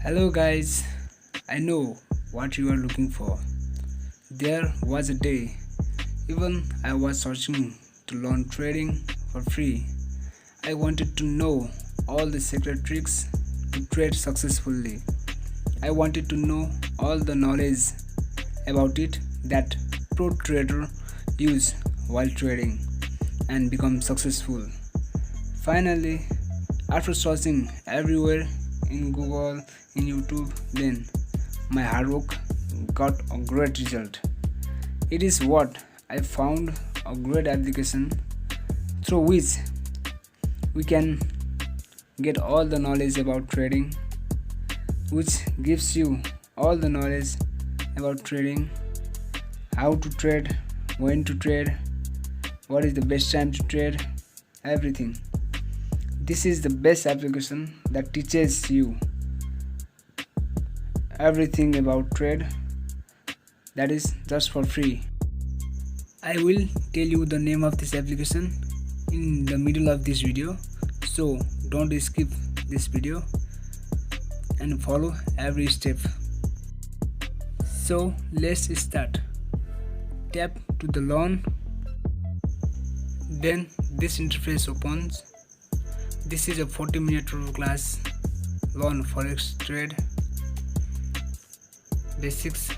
Hello guys, I know what you are looking for. There was a day, even I was searching to learn trading for free. I wanted to know all the secret tricks to trade successfully. I wanted to know all the knowledge about it that pro trader use while trading and become successful. Finally, after searching everywhere in Google, in YouTube, then my hard work got a great result. It is what I found a great application through which we can get all the knowledge about trading, which gives you all the knowledge about trading, how to trade, when to trade, what is the best time to trade, everything. This is the best application that teaches you everything about trade, that is just for free. I will tell you the name of this application in the middle of this video, so don't skip this video and follow every step. So let's start. Tap to the loan, then this interface opens. This is a 40-minute class loan forex trade basics.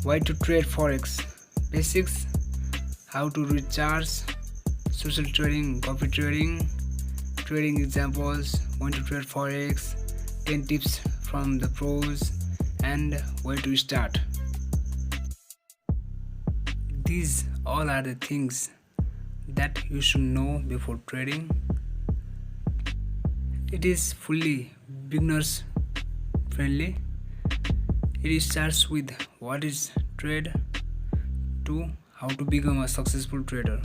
Why to trade forex basics, how to read charts, social trading, copy trading, trading examples, when to trade forex, 10 tips from the pros, and where to start. These all are the things that you should know before trading. It is fully beginners friendly. It starts with what is trade to how to become a successful trader.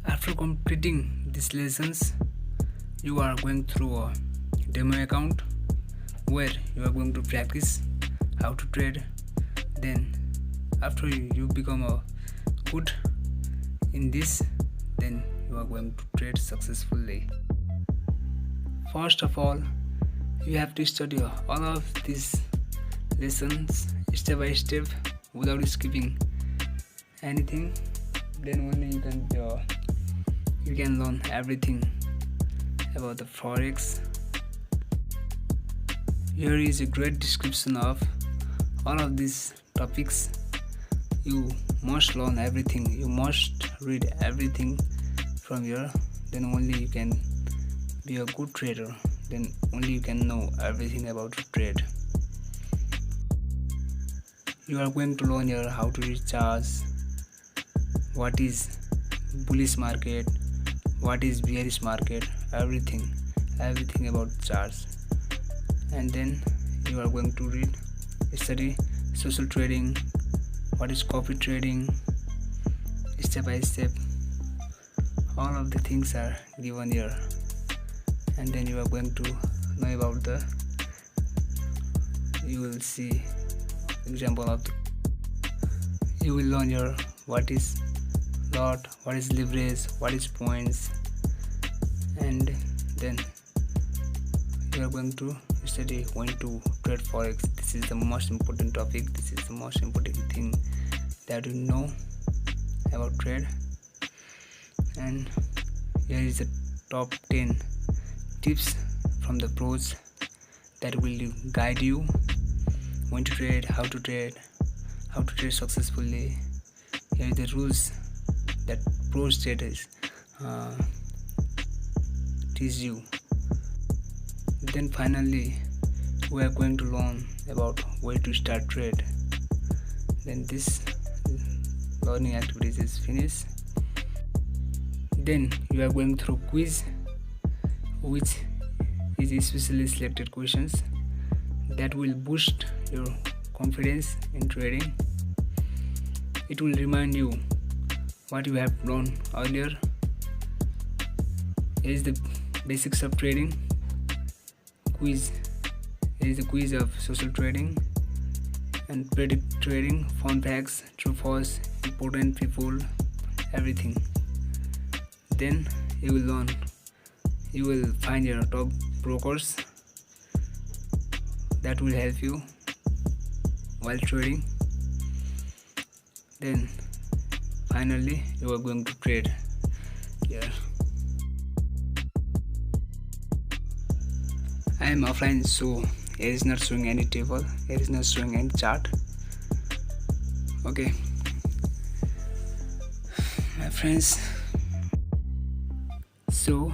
After completing these lessons, you are going through a demo account where you are going to practice how to trade. Then after you become a good in this, then you are going to trade successfully. First of all, you have to study all of these lessons step by step without skipping anything. Then only you can learn everything about the forex. Here is a great description of all of these topics. You must learn everything, you must read everything from here, then only you can be a good trader, then only you can know everything about trade. You are going to learn here how to read charts, what is bullish market, what is bearish market, everything about charts. And then you are going to study social trading, what is copy trading, step by step. All of the things are given here. And then you are going to know about you will see example of you will learn here what is lot, what is leverage, what is points, and then you are going to study when to trade forex. This is the most important topic, this is the most important thing that you know about trade. And here is the top 10 tips from the pros that will guide you when to trade, how to trade successfully. Here are the rules that pros traders teach you. Then finally we are going to learn about where to start trade. Then this learning activities is finished. Then you are going through quiz, which is specially selected questions that will boost your confidence in trading. It will remind you what you have learned earlier. Here is the basics of trading quiz. Here is the quiz of social trading and predict trading, fun facts, true false, important people, everything. Then you will learn you will find your top brokers that will help you while trading. Then finally you are going to trade here. I am offline, so it is not showing any table, it is not showing any chart. Okay, my friends, so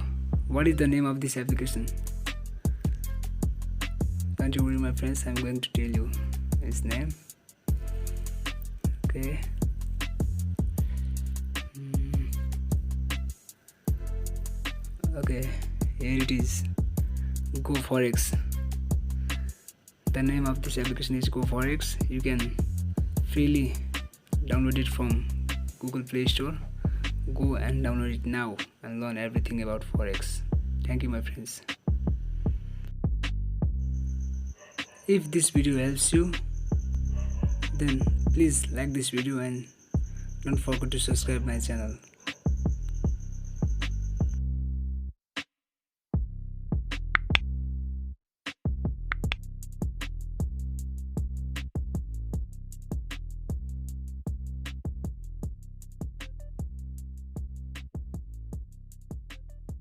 what is the name of this application? Don't you worry, my friends, I'm going to tell you its name. Okay. Okay, here it is, GoForex. The name of this application is GoForex. You can freely download it from Google Play Store. Go and download it now and learn everything about Forex. Thank you, my friends. If this video helps you, then please like this video and don't forget to subscribe my channel.